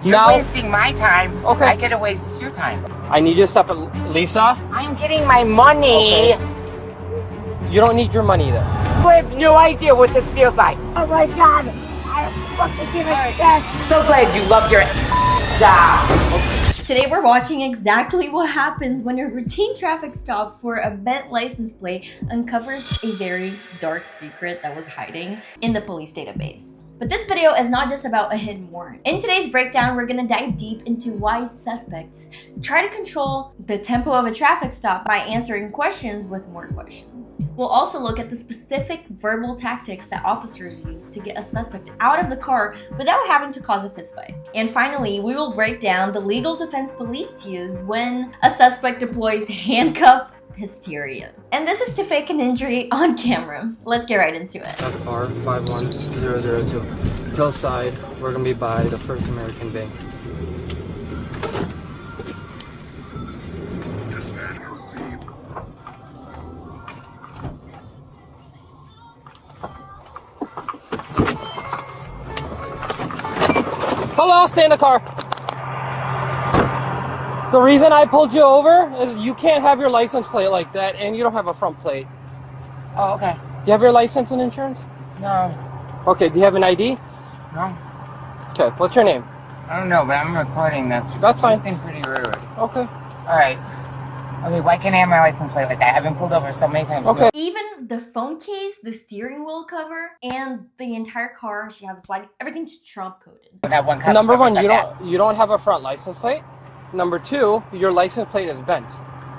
You're wasting my time. Okay. I get to waste your time. I need you to stop it. Lisa? I'm getting my money. Okay. You don't need your money then. I have no idea what this feels like. Oh my God. I fucking give it back. So glad you loved your job. Today we're watching exactly what happens when a routine traffic stop for a bent license plate uncovers a very dark secret that was hiding in the police database. But this video is not just about a hidden warrant. In today's breakdown, we're gonna dive deep into why suspects try to control the tempo of a traffic stop by answering questions with more questions. We'll also look at the specific verbal tactics that officers use to get a suspect out of the car without having to cause a fistfight. And finally, we will break down the legal defense police use when a suspect deploys handcuff hysteria. And this is to fake an injury on camera. Let's get right into it. FR 51002. Hillside, we're gonna be by the First American Bank. Dispatch, proceed. Hello, stay in the car. The reason I pulled you over is you can't have your license plate like that, and you don't have a front plate. Oh, okay. Do you have your license and insurance? No. Okay, do you have an ID? No. Okay, what's your name? I don't know, but I'm recording this. That's fine. You seem pretty rude. Okay. Alright. Okay, why can't I have my license plate like that? I've been pulled over so many times. Okay. Even the phone case, the steering wheel cover, and the entire car, she has a flag, everything's Trump coded. That one customer Number one, said that. you don't have a front license plate. Number two, your license plate is bent.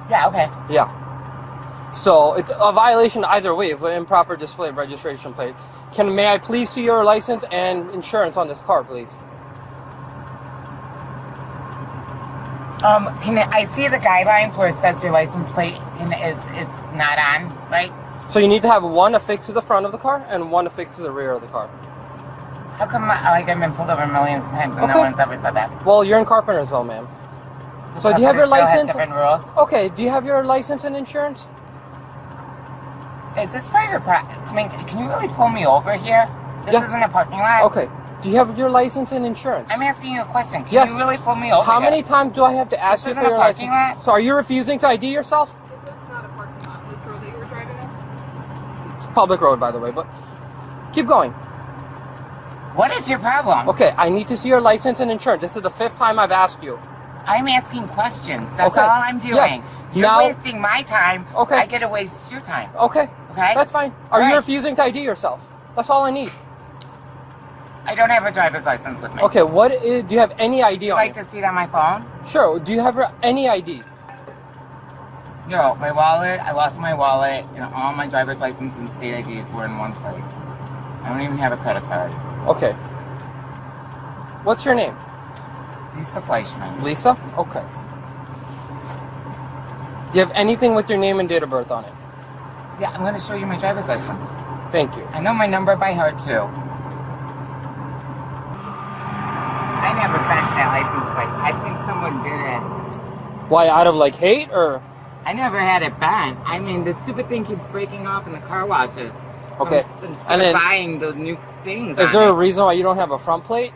Yeah, okay. Yeah. So it's a violation either way of an improper display of registration plate. May I please see your license and insurance on this car, please? I see the guidelines where it says your license plate is not on, right? So you need to have one affixed to the front of the car and one affixed to the rear of the car. How come I've been pulled over millions of times and no one's ever said that? Well, you're in Carpentersville, ma'am. So do you have your license? Different rules. Okay, do you have your license and insurance? Is this private property? I mean, can you really pull me over here? This isn't a parking lot. Okay. Do you have your license and insurance? I'm asking you a question. Can Yes. you really pull me over How here? many times do I have to ask This you for isn't a your parking license? lot? So are you refusing to ID yourself? This is not a parking lot. This road that you were driving on? It's a public road, by the way, but keep going. What is your problem? Okay, I need to see your license and insurance. This is the 5th time I've asked you. I'm asking questions. That's Okay. all I'm doing. Yes. You're Now- wasting my time. Okay. I get to waste your time. Okay. Okay? That's fine. Are you Alright. refusing to ID yourself? That's all I need. I don't have a driver's license with me. Okay, do you have any ID Would you on like you? to see it on my phone? Sure. Do you have any ID? No, my wallet. I lost my wallet, and all my driver's license and state IDs were in one place. I don't even have a credit card. Okay. What's your name? Lisa Fleischman. Lisa? Okay. Do you have anything with your name and date of birth on it? Yeah, I'm going to show you my driver's license. Thank you. I know my number by heart, too. I never bent that license plate. I think someone did it. Why, out of like hate or? I never had it bent. I mean, the stupid thing keeps breaking off in the car washes. Okay. Instead And of then, buying the new things. is there a reason why you don't have a front plate?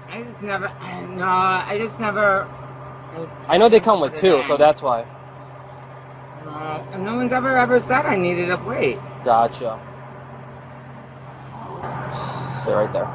I just never. No, I just never. I know they come with two, so that's why. And no one's ever said I needed a plate. Gotcha. Stay right there.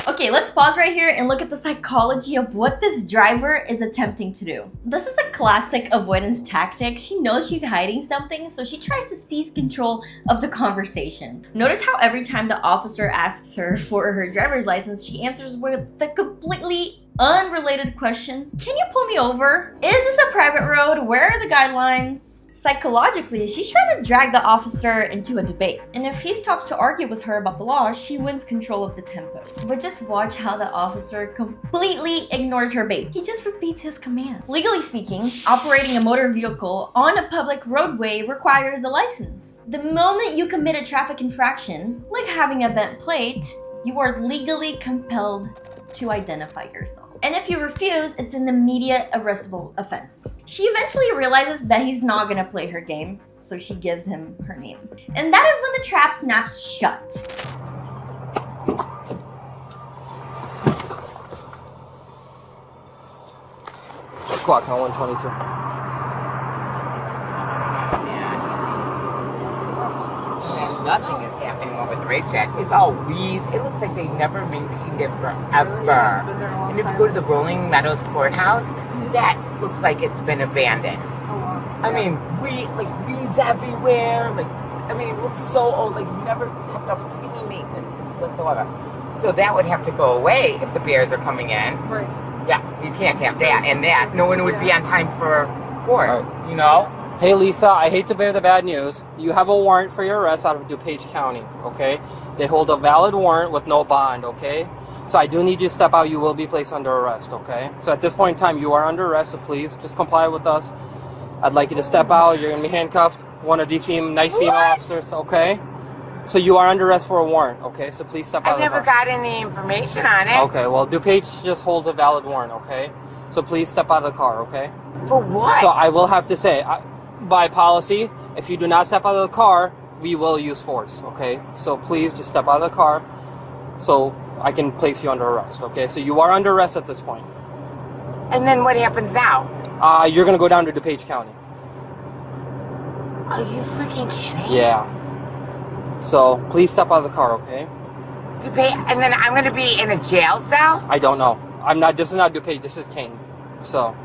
Okay, let's pause right here and look at the psychology of what this driver is attempting to do. This is a classic avoidance tactic. She knows she's hiding something, so she tries to seize control of the conversation. Notice how every time the officer asks her for her driver's license, she answers with the completely unrelated question. Can you pull me over? Is this a private road? Where are the guidelines? Psychologically, she's trying to drag the officer into a debate. And if he stops to argue with her about the law, she wins control of the tempo. But just watch how the officer completely ignores her bait. He just repeats his command. Legally speaking, operating a motor vehicle on a public roadway requires a license. The moment you commit a traffic infraction, like having a bent plate, you are legally compelled to identify yourself. And if you refuse, it's an immediate arrestable offense. She eventually realizes that he's not gonna play her game, so she gives him her name. And that is when the trap snaps shut. squawk on 122. And nothing is happening over the racetrack. It's all weeds. It looks like they never maintained it forever. And if you go to the Rolling Meadows Courthouse, that looks like it's been abandoned. I mean, weeds everywhere. It looks so old. Never kept up any maintenance whatsoever. So that would have to go away if the bears are coming in. Right. Yeah, you can't have that. And that, no one would be on time for court, Right. you know? Hey Lisa, I hate to bear the bad news. You have a warrant for your arrest out of DuPage County, okay? They hold a valid warrant with no bond, okay? So I do need you to step out. You will be placed under arrest, okay? So at this point in time, you are under arrest, so please just comply with us. I'd like you to step out. You're going to be handcuffed. One of these nice female officers, okay? So you are under arrest for a warrant, okay? So please step out I've never got any information on it. Okay, well, DuPage just holds a valid warrant, okay? So please step out of the car, okay? For what? So I will have to say, by policy, if you do not step out of the car, we will use force, okay? So please just step out of the car so I can place you under arrest, okay? So you are under arrest at this point. And then what happens now? You're going to go down to DuPage County. Are you freaking kidding? Yeah. So please step out of the car, okay? And then I'm going to be in a jail cell? I don't know. This is not DuPage, this is Kane. So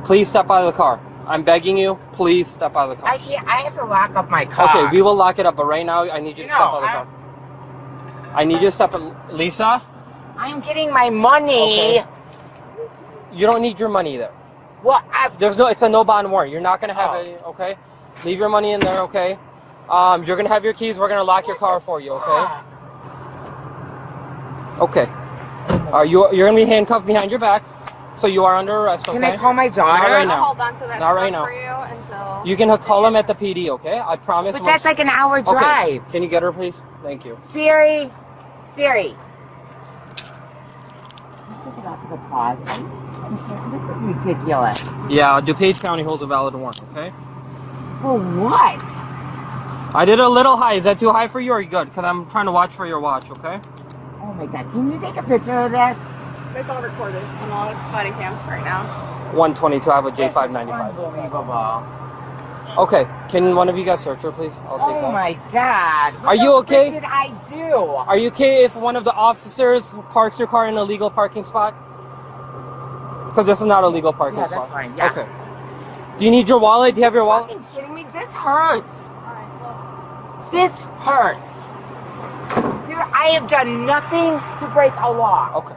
please step out of the car. I'm begging you, please step out of the car. I can't. I have to lock up my car. Okay, we will lock it up, but right now I need you to step out of the car. I need you to step out. Lisa? I'm getting my money. Okay. You don't need your money there. Well, it's a no bond warrant. You're not gonna have any, okay? Leave your money in there, okay? You're gonna have your keys. We're gonna lock your car for you, okay? Okay. You're gonna be handcuffed behind your back, so you are under arrest, okay? Can I call my daughter? Not right now. I'll hold on to that Not stuff right now. for you until... You can call them at the PD, okay? I promise. But that's like an hour Okay. drive. Can you get her, please? Thank you. Siri. Let's take it off the pause. This is ridiculous. Yeah, DuPage County holds a valid warrant, okay? For what? I did a little high. Is that too high for you or are you good? Because I'm trying to watch for your watch, okay? Oh my God. Can you take a picture of this? It's all recorded on all body cams right now. 122. I have a J595. Unbelievable. Okay. Can one of you guys search her, please? I'll take that. Oh my God. Are you okay? What did I do? Are you okay if one of the officers parks your car in a legal parking spot? Because this is not a legal parking spot. That's fine. Yes. Okay. Do you need your wallet? Do you have your wallet? Are you kidding me? This hurts. This hurts. I have done nothing to break a law. Okay.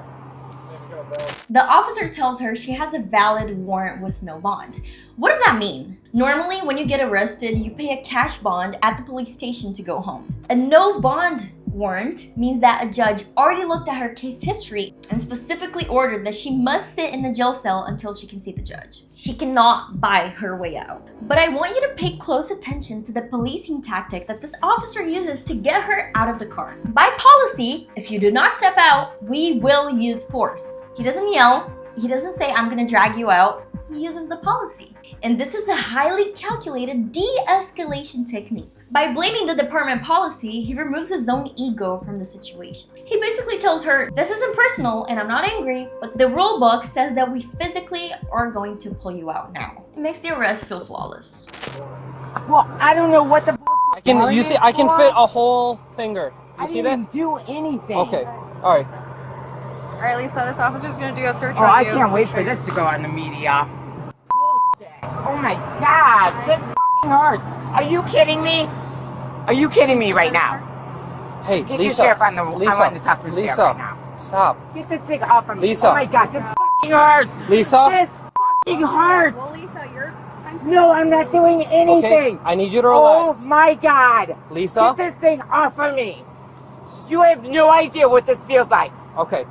The officer tells her she has a valid warrant with no bond. What does that mean? Normally, when you get arrested, you pay a cash bond at the police station to go home. A no bond warrant means that a judge already looked at her case history and specifically ordered that she must sit in a jail cell until she can see the judge. She cannot buy her way out. But I want you to pay close attention to the policing tactic that this officer uses to get her out of the car. By policy, if you do not step out, we will use force. He doesn't yell. He doesn't say, I'm gonna drag you out. He uses the policy. And this is a highly calculated de-escalation technique. By blaming the department policy, he removes his own ego from the situation. He basically tells her, this isn't personal and I'm not angry, but the rule book says that we physically are going to pull you out now. It makes the arrest feel flawless. Well, I don't know what the I can fit a whole finger. You see this? I didn't do anything. Okay. All right. All right, Lisa, this officer's going to do a search Oh, on I you. can't wait for this to go on the media. Bullshit. Oh my God, this fucking hurts. Are you kidding me? Are you kidding me right now? Hey, Get Lisa. the sheriff on the. Lisa. I want to talk to the sheriff right now. Stop. Get this thing off of me. Lisa. Oh my God, this fucking hurts. Lisa. This fucking hurts. Well, Lisa, you're... No, I'm not doing anything. Okay. I need you to relax. Oh my God. Lisa. Get this thing off of me. You have no idea what this feels like. Okay.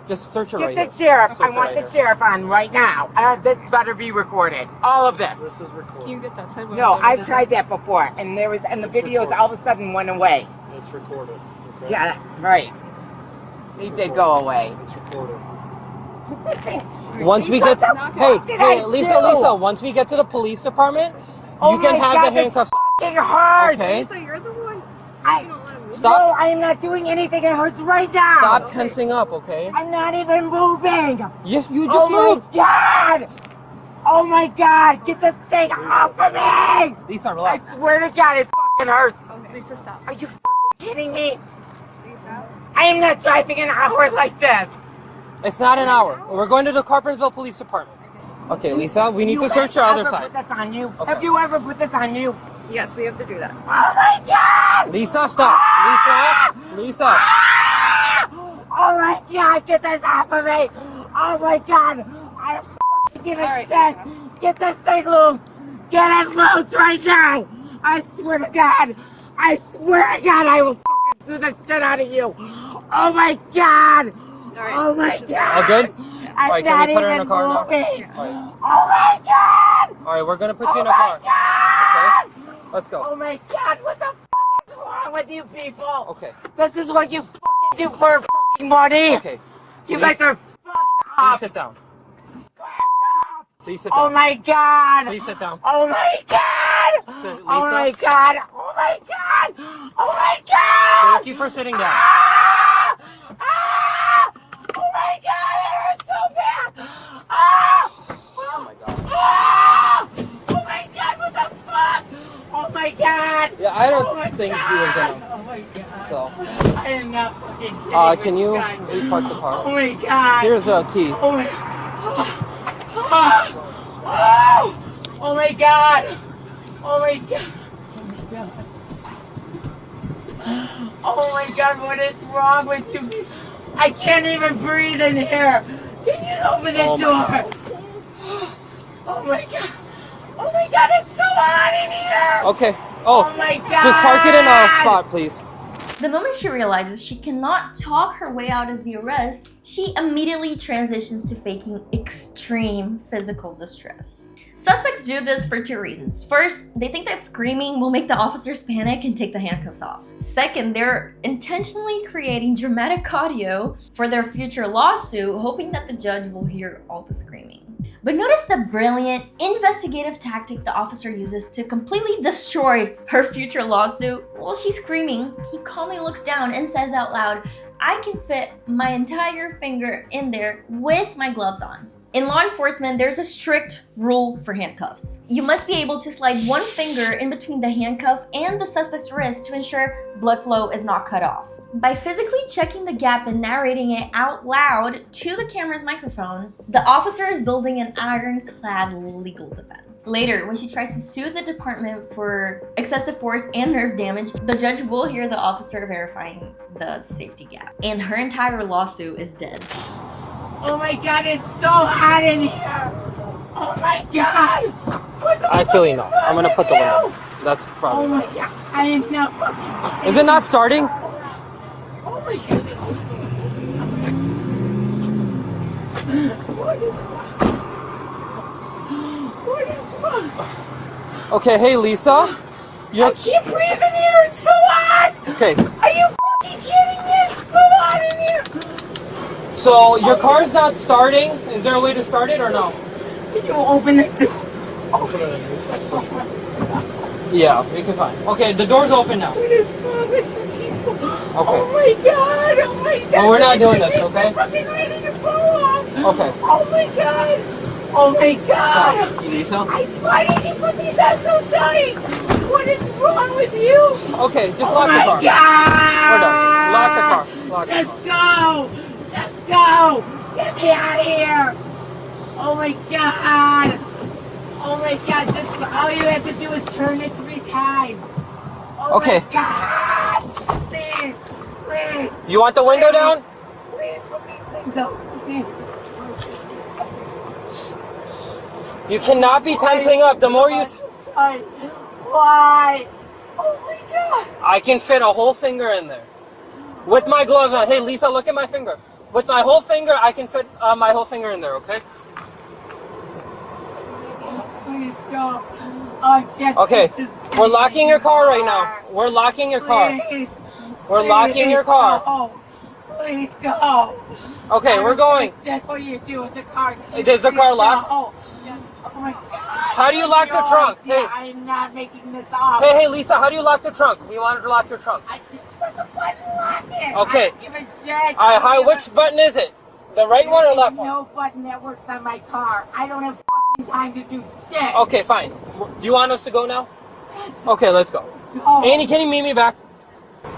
Just search it right Get the here. sheriff. Search I it want right the here. sheriff on right now. This better be recorded. All of this. This is recorded. Can you get that side window? No, I've tried that before, and the videos all of a sudden went away. It's recorded. Okay? Yeah, right. He did go away. It's recorded. Once we get to, What did I Lisa, do? Lisa, once we get to the police department, Oh you can my have God, the handcuffs. This fucking hurts. Okay. Lisa, you're the one. I, Stop. No, I am not doing anything. It hurts right now. Stop tensing up, okay? I'm not even moving. Yes, you just Oh moved. my God. Oh my God, get this thing off of me! Lisa, I relax. swear to God, it fucking hurts. Lisa, stop. Are you fucking kidding me? Lisa. I am not driving an hour like this. It's not an hour. We're going to the Carpentersville Police Department. Okay, Lisa, we need to search your other side. Put this on you? Okay. Have you ever put this on you? Yes, we have to do that. Oh my God! Lisa, stop. Lisa. Ah! Oh my God, get this off of me! Oh my God! I don't fucking give a shit! Get this thing loose! Get it loose right now! I swear to God! I swear to God I will fucking do the shit out of you! Oh my God! Oh my God! All good? I'm Alright, not can we put her in even a car now? moving. Alright. Oh my God! Alright, we're gonna put you Oh in a car. my God! Okay? Let's go. Oh my God, what the fuck is wrong with you people? Okay. This is what you fucking do for fucking money. Okay. You Please- guys are fucked Please up. sit down. Fucked up. Please sit Oh down. my God. Please sit down. Oh my God. Sit, Oh Lisa. my God. Oh my God. Oh my God. Thank you for sitting down. Ah! Ah! Oh my God, it hurts so bad. Ah! Oh my God. Ah! Oh my God, what the fuck? Oh my God. Yeah, I don't Oh my think God. he was gonna. Oh my God. So, I am not fucking kidding. can with you guys. repark the car? Oh my God. Here's a key. Oh my. Oh, oh my God. Oh my God. Oh my God, what is wrong with you? I can't even breathe in here. Can you open the Oh my door? God. Oh my God. Oh my God, it's so hot in here. Okay. Oh, Oh my God. just park it in a spot, please. The moment she realizes she cannot talk her way out of the arrest, she immediately transitions to faking extreme physical distress. Suspects do this for two reasons. First, they think that screaming will make the officers panic and take the handcuffs off. Second, they're intentionally creating dramatic audio for their future lawsuit, hoping that the judge will hear all the screaming. But notice the brilliant investigative tactic the officer uses to completely destroy her future lawsuit. While she's screaming, he calmly looks down and says out loud, "I can fit my entire finger in there with my gloves on." In law enforcement, there's a strict rule for handcuffs. You must be able to slide one finger in between the handcuff and the suspect's wrist to ensure blood flow is not cut off. By physically checking the gap and narrating it out loud to the camera's microphone, the officer is building an ironclad legal defense. Later, when she tries to sue the department for excessive force and nerve damage, the judge will hear the officer verifying the safety gap. And her entire lawsuit is dead. Oh my God, it's so hot in here. Oh my God. What the Actually, fuck no. is I'm gonna wrong put the with window. you? That's Oh probably. my God, I am not fucking. Is it not starting? Oh my God. What is wrong? Okay, hey Lisa. I You're can't breathe in here. It's so hot. okay. Are you fucking kidding me? It's so hot in here. So your car's not starting. Is there a way to start it or no? Can you open the door? Yeah, we can find. Okay, the door's open now. What is wrong with you people? Okay. Oh my God. Oh my God. Well, we're not doing this, okay? I'm fucking ready to fall off. Okay. Oh my God. Oh my God. Lisa. Why did you put these on so tight? What is wrong with you? Okay, just Oh lock the my car. God. We're done. Lock the car. Lock the Just go. Just go. Get me out of here. Oh my God. Oh my God. Just all you have to do is turn it 3 times. Oh Okay. my God. Please. Please. You want the window down? Please put these things out. Please. You cannot be tensing up. The more you, Why? Oh my God. I can fit a whole finger in there. With my gloves on. Hey Lisa, look at my finger. With my whole finger, I can fit my whole finger in there. Okay. Please go. I can't. Okay. This We're locking your car right now. We're locking your car. Please. We're locking your car. Go. Please go. Okay, we're going. That's what you do with the car. Is the car locked? Oh my God. How do you lock the trunk? Hey. I am not making this up. Hey Lisa, how do you lock the trunk? We wanted to lock your trunk. I just press the button and lock it. Okay. I don't give a shit. Which button is it? The right one or left There's one? no button that works on my car. I don't have fucking time to do shit. Okay, fine. Do you want us to go now? Okay, let's go. No. Annie, can you meet me back? You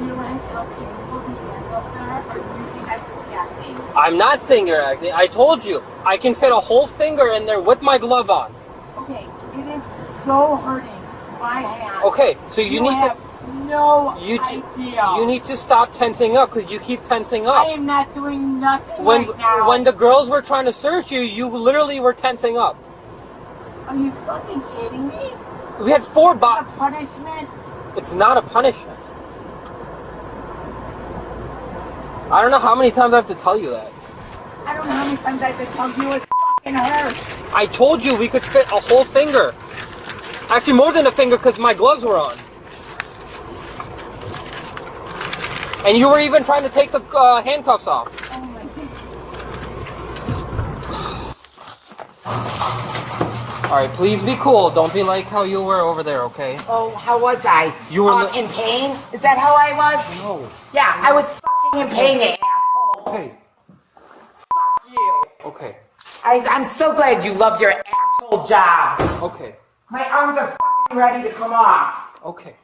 realize how painful these handcuffs are? Or do you think I'm just acting? I'm not saying you're acting. I told you. I can fit a whole finger in there with my glove on. Okay, it is so hurting my hand. Okay, so you need have to... no You idea. need to stop tensing up because you keep tensing I up. am not doing nothing When right now. when the girls were trying to search you, you literally were tensing up. Are you fucking kidding me? We had 4 A bots. punishment? It's not a punishment. I don't know how many times I have to tell you that. I don't know how many times I have to tell you it fucking hurts. I told you we could fit a whole finger. Actually, more than a finger because my gloves were on. And you were even trying to take the handcuffs off. Oh my god. All right, please be cool. Don't be like how you were over there, okay? Oh, how was I? You were in pain? Is that how I was? No. Yeah, I was fucking in pain, you asshole. Okay. Fuck you. Okay. I'm so glad you loved your asshole job. Okay. My arms are fucking ready to come off. Okay.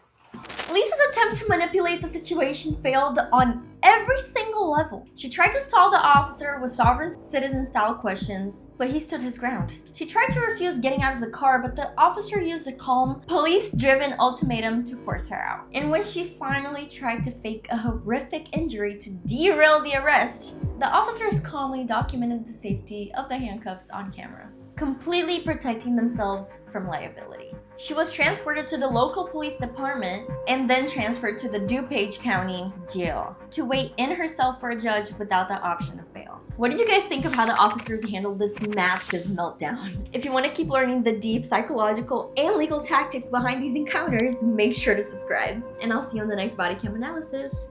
Lisa's attempt to manipulate the situation failed on every single level. She tried to stall the officer with sovereign citizen style questions, but he stood his ground. She tried to refuse getting out of the car, but the officer used a calm, police-driven ultimatum to force her out. And when she finally tried to fake a horrific injury to derail the arrest, the officers calmly documented the safety of the handcuffs on camera, completely protecting themselves from liability. She was transported to the local police department and then transferred to the DuPage County Jail to wait in her cell for a judge without the option of bail. What did you guys think of how the officers handled this massive meltdown? If you want to keep learning the deep psychological and legal tactics behind these encounters, make sure to subscribe. And I'll see you on the next body cam analysis.